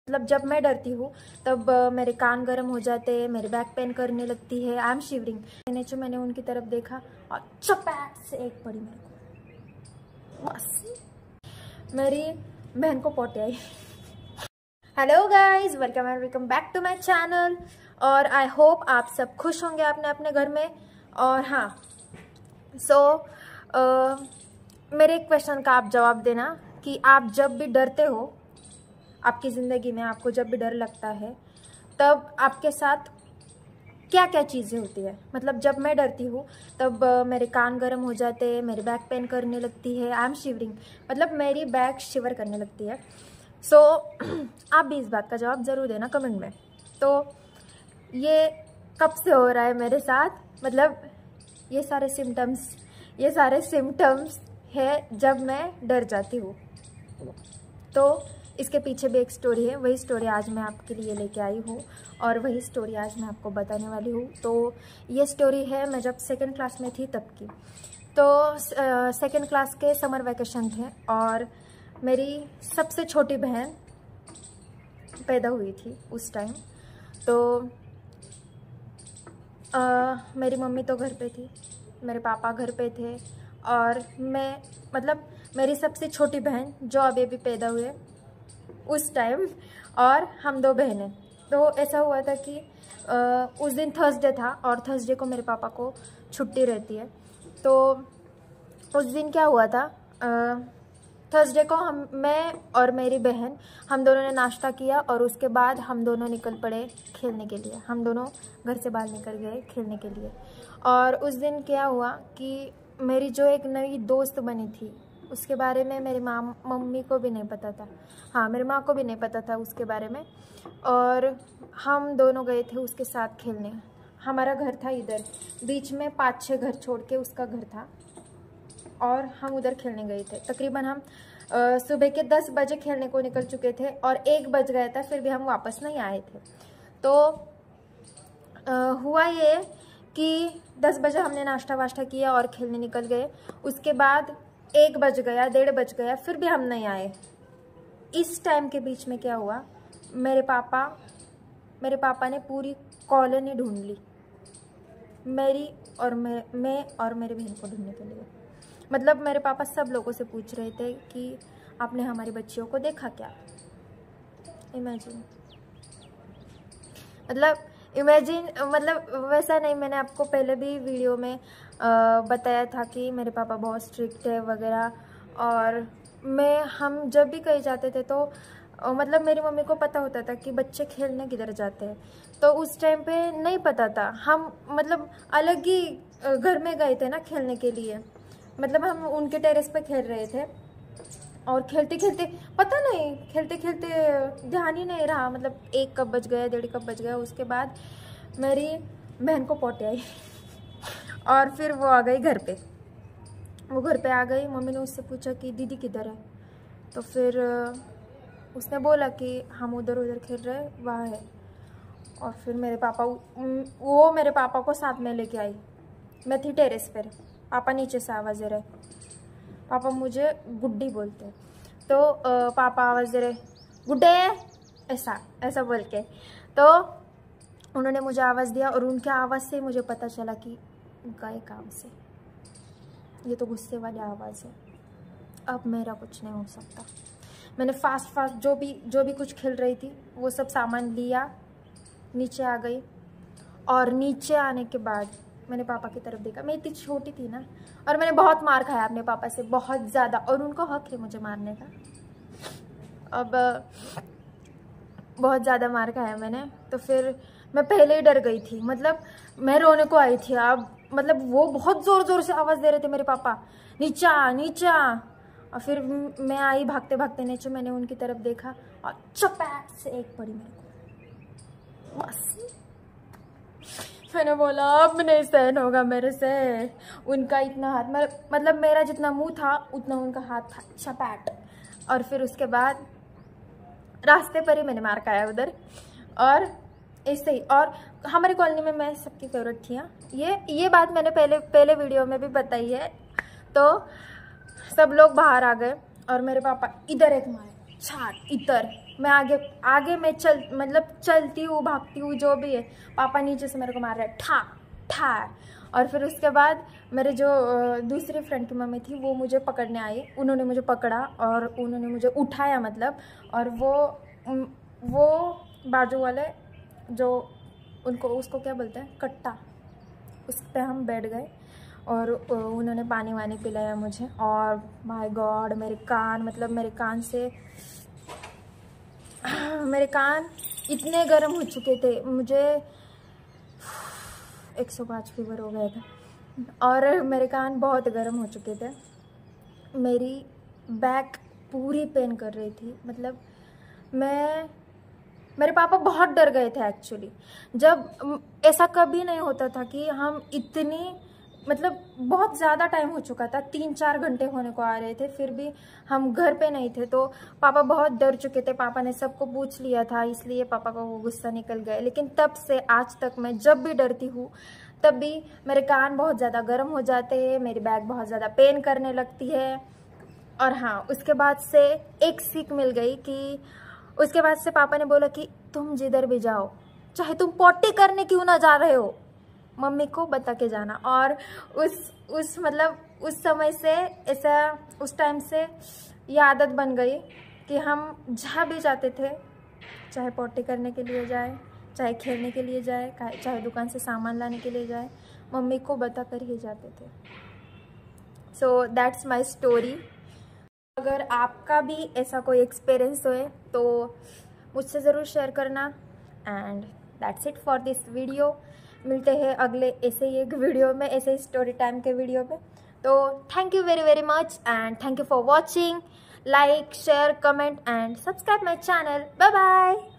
मतलब जब मैं डरती हूँ तब मेरे कान गर्म हो जाते हैं, मेरे बैक पेन करने लगती है, आई एम शिवरिंग। मैंने उनकी तरफ देखा और चपैट से एक पड़ी मेरे को, बस मेरी बहन को पोटे आई। Hello guys, welcome back to my channel. और आई होप आप सब खुश होंगे अपने अपने घर में। और हाँ, मेरे एक क्वेश्चन का आप जवाब देना कि आप जब भी डरते हो आपकी ज़िंदगी में, आपको जब भी डर लगता है तब आपके साथ क्या क्या चीज़ें होती है। मतलब जब मैं डरती हूँ तब मेरे कान गर्म हो जाते हैं, मेरी बैक पेन करने लगती है, आई एम शिवरिंग, मतलब मेरी बैक शिवर करने लगती है। आप भी इस बात का जवाब ज़रूर देना कमेंट में। तो ये कब से हो रहा है मेरे साथ, मतलब ये सारे सिम्टम्स है जब मैं डर जाती हूँ। तो इसके पीछे भी एक स्टोरी है, वही स्टोरी आज मैं आपके लिए लेके आई हूँ और वही स्टोरी आज मैं आपको बताने वाली हूँ। तो ये स्टोरी है मैं जब सेकंड क्लास में थी तब की। तो सेकंड क्लास के समर वैकेशन थे और मेरी सबसे छोटी बहन पैदा हुई थी उस टाइम। तो मेरी मम्मी तो घर पे थी, मेरे पापा घर पे थे और मैं, मतलब मेरी सबसे छोटी बहन जो अभी अभी पैदा हुए उस टाइम, और हम दो बहनें। तो ऐसा हुआ था कि उस दिन थर्सडे था और थर्सडे को मेरे पापा को छुट्टी रहती है। तो उस दिन क्या हुआ था, थर्सडे को मैं और मेरी बहन, हम दोनों ने नाश्ता किया और उसके बाद हम दोनों निकल पड़े खेलने के लिए। हम दोनों घर से बाहर निकल गए खेलने के लिए। और उस दिन क्या हुआ कि मेरी जो एक नई दोस्त बनी थी उसके बारे में मेरी मम्मी को भी नहीं पता था, हाँ मेरी माँ को भी नहीं पता था उसके बारे में। और हम दोनों गए थे उसके साथ खेलने। हमारा घर था इधर बीच में, 5-6 घर छोड़ के उसका घर था और हम उधर खेलने गए थे। तकरीबन हम सुबह के 10 बजे खेलने को निकल चुके थे और 1 बज गया था, फिर भी हम वापस नहीं आए थे। तो हुआ ये कि 10 बजे हमने नाश्ता वाश्ता किया और खेलने निकल गए। उसके बाद 1 बज गया, 1:30 बज गया, फिर भी हम नहीं आए। इस टाइम के बीच में क्या हुआ, मेरे पापा ने पूरी कॉलोनी ढूंढ ली मैं और मेरे बहन को ढूंढने के लिए। मतलब मेरे पापा सब लोगों से पूछ रहे थे कि आपने हमारी बच्चियों को देखा क्या। इमेजिन, मतलब वैसा नहीं, मैंने आपको पहले भी वीडियो में बताया था कि मेरे पापा बहुत स्ट्रिक्ट है वगैरह। और हम जब भी कहीं जाते थे तो मतलब मेरी मम्मी को पता होता था कि बच्चे खेलने किधर जाते हैं। तो उस टाइम पे नहीं पता था, हम मतलब अलग ही घर में गए थे ना खेलने के लिए। मतलब हम उनके टेरेस पे खेल रहे थे और खेलते खेलते पता नहीं, खेलते खेलते ध्यान ही नहीं रहा, मतलब 1 कब बज गया, 1:30 कब बज गया। उसके बाद मेरी बहन को पोटे आई और फिर वो आ गई घर पे। वो घर पे आ गई, मम्मी ने उससे पूछा कि दीदी किधर है। तो फिर उसने बोला कि हम उधर खेल रहे हैं, वहाँ है। और फिर मेरे पापा को साथ में लेके आई। मैं थी टेरेस पर, पापा नीचे से आवाज़ दे रहे। पापा मुझे गुड्डी बोलते हैं, तो पापा आवाज़ दे रहे गुड्डे, ऐसा बोल के। तो उन्होंने मुझे आवाज़ दिया और उनके आवाज़ से मुझे पता चला कि गए काम से। ये तो गुस्से वाली आवाज़ है, अब मेरा कुछ नहीं हो सकता। मैंने फास्ट जो भी कुछ खेल रही थी वो सब सामान लिया, नीचे आ गई। और नीचे आने के बाद मैंने पापा की तरफ देखा। मैं इतनी छोटी थी ना, और मैंने बहुत मार खाया अपने पापा से, बहुत ज़्यादा, और उनको हक है मुझे मारने का। अब बहुत ज़्यादा मार खाया मैंने। तो फिर मैं पहले ही डर गई थी, मतलब मैं रोने को आई थी। अब मतलब वो बहुत ज़ोर से आवाज़ दे रहे थे मेरे पापा, नीचा नीचा। और फिर मैं आई भागते भागते नीचे, मैंने उनकी तरफ देखा और चपैट से एक पड़ी मेरे को, बस। मैंने बोला अब नहीं सहन होगा मेरे से। उनका इतना हाथ, मतलब मेरा जितना मुंह था उतना उनका हाथ था, चपैट। और फिर उसके बाद रास्ते पर ही मैंने मार खाया उधर। और ऐसे ही, और हमारी कॉलोनी में मैं सबकी फेवरेट थी। ये बात मैंने पहले वीडियो में भी बताई है। तो सब लोग बाहर आ गए और मेरे पापा इधर एक मारे छाट, इधर मैं आगे आगे मैं चलती हूँ, भागती हूँ, जो भी है। पापा नीचे से मेरे को मार रहे ठा ठा। और फिर उसके बाद मेरे जो दूसरी फ्रेंड की मम्मी थी वो मुझे पकड़ने आई। उन्होंने मुझे पकड़ा और उन्होंने मुझे उठाया मतलब, और वो बाजू वाले जो उसको क्या बोलते हैं, कट्टा, उस पर हम बैठ गए और उन्होंने पानी वानी पिलाया मुझे। और माय गॉड, मेरे कान इतने गर्म हो चुके थे, मुझे 105 फीवर हो गया था और मेरे कान बहुत गर्म हो चुके थे। मेरी बैक पूरी पेन कर रही थी। मतलब मेरे पापा बहुत डर गए थे एक्चुअली। जब ऐसा कभी नहीं होता था कि हम इतनी बहुत ज़्यादा टाइम हो चुका था, 3-4 घंटे होने को आ रहे थे, फिर भी हम घर पे नहीं थे। तो पापा बहुत डर चुके थे। पापा ने सबको पूछ लिया था, इसलिए पापा का वो गुस्सा निकल गया। लेकिन तब से आज तक मैं जब भी डरती हूँ तब भी मेरे कान बहुत ज़्यादा गर्म हो जाते हैं, मेरी बैक बहुत ज़्यादा पेन करने लगती है। और हाँ, उसके बाद से एक सीख मिल गई कि उसके बाद से पापा ने बोला कि तुम जिधर भी जाओ, चाहे तुम पॉटी करने क्यों ना जा रहे हो, मम्मी को बता के जाना। और उस समय से ऐसा, उस टाइम से ये आदत बन गई कि हम जहाँ भी जाते थे, चाहे पॉटी करने के लिए जाए, चाहे खेलने के लिए जाए, चाहे दुकान से सामान लाने के लिए जाए, मम्मी को बता कर ही जाते थे। So that's my story. अगर आपका भी ऐसा कोई एक्सपीरियंस होए तो मुझसे ज़रूर शेयर करना। And that's it for this video. मिलते हैं अगले ऐसे ही एक वीडियो में, ऐसे ही स्टोरी टाइम के वीडियो में। तो thank you very very much and thank you for watching. Like, share, comment and subscribe my channel. Bye bye.